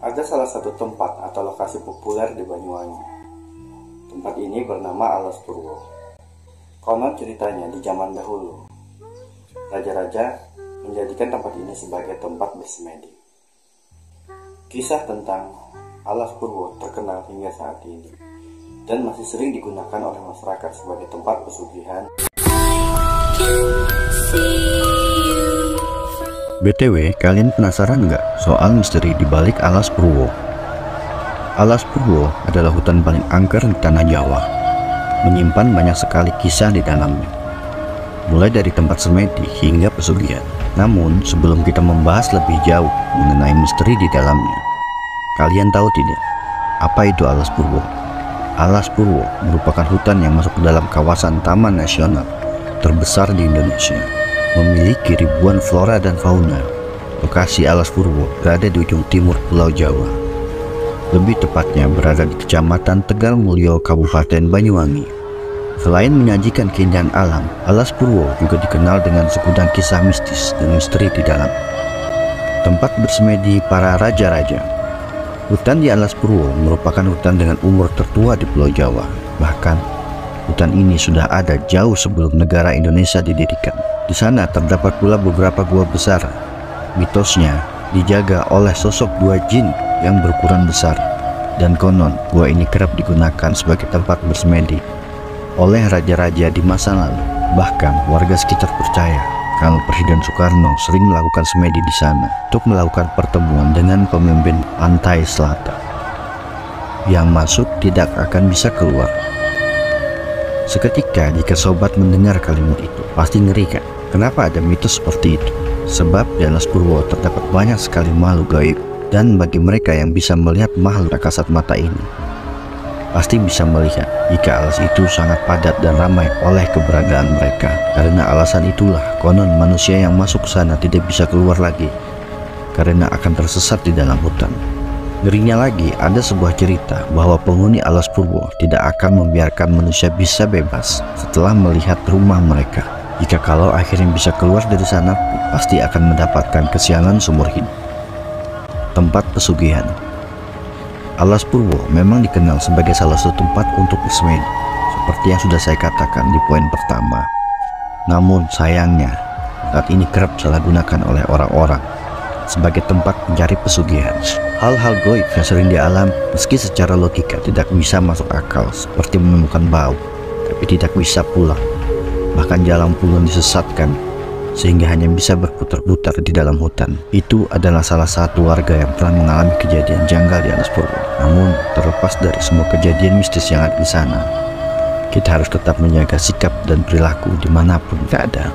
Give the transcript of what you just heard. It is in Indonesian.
Ada salah satu tempat atau lokasi populer di Banyuwangi. Tempat ini bernama Alas Purwo. Konon ceritanya di zaman dahulu, raja-raja menjadikan tempat ini sebagai tempat bersemedi. Kisah tentang Alas Purwo terkenal hingga saat ini dan masih sering digunakan oleh masyarakat sebagai tempat pesugihan. BTW, kalian penasaran nggak soal misteri di balik Alas Purwo? Alas Purwo adalah hutan paling angker di tanah Jawa, menyimpan banyak sekali kisah di dalamnya, mulai dari tempat semedi hingga pesugihan. Namun, sebelum kita membahas lebih jauh mengenai misteri di dalamnya, kalian tahu tidak, apa itu Alas Purwo? Alas Purwo merupakan hutan yang masuk ke dalam kawasan Taman Nasional terbesar di Indonesia, memiliki ribuan flora dan fauna. Lokasi Alas Purwo berada di ujung timur Pulau Jawa, lebih tepatnya berada di Kecamatan Tegal Mulyo, Kabupaten Banyuwangi. Selain menyajikan keindahan alam, Alas Purwo juga dikenal dengan segudang kisah mistis dan misteri di dalam. Tempat bersemedi para raja-raja. Hutan di Alas Purwo merupakan hutan dengan umur tertua di Pulau Jawa. Bahkan, hutan ini sudah ada jauh sebelum negara Indonesia didirikan. Di sana terdapat pula beberapa gua besar. Mitosnya dijaga oleh sosok dua jin yang berukuran besar, dan konon gua ini kerap digunakan sebagai tempat bersemedi oleh raja-raja di masa lalu. Bahkan warga sekitar percaya kalau Presiden Soekarno sering melakukan semedi di sana untuk melakukan pertemuan dengan pemimpin pantai selatan. Yang masuk tidak akan bisa keluar. Seketika jika sobat mendengar kalimat itu, pasti ngeri kan? Kenapa ada mitos seperti itu? Sebab di Alas Purwo terdapat banyak sekali makhluk gaib, dan bagi mereka yang bisa melihat makhluk tak kasat mata ini, pasti bisa melihat jika alas itu sangat padat dan ramai oleh keberadaan mereka. Karena alasan itulah konon manusia yang masuk ke sana tidak bisa keluar lagi, karena akan tersesat di dalam hutan. Ngerinya lagi, ada sebuah cerita bahwa penghuni Alas Purwo tidak akan membiarkan manusia bisa bebas setelah melihat rumah mereka. Jika kalau akhirnya bisa keluar dari sana, pasti akan mendapatkan kesialan seumur hidup. Tempat pesugihan. Alas Purwo memang dikenal sebagai salah satu tempat untuk bersemedi, seperti yang sudah saya katakan di poin pertama. Namun sayangnya, saat ini kerap disalahgunakan oleh orang-orang sebagai tempat mencari pesugihan. Hal-hal goib yang sering dialami meski secara logika tidak bisa masuk akal, seperti menemukan bau tapi tidak bisa pulang, bahkan jalan pulun disesatkan sehingga hanya bisa berputar-putar di dalam hutan. Itu adalah salah satu warga yang pernah mengalami kejadian janggal di Alas Purwo. Namun terlepas dari semua kejadian mistis yang ada di sana, kita harus tetap menjaga sikap dan perilaku dimanapun berada.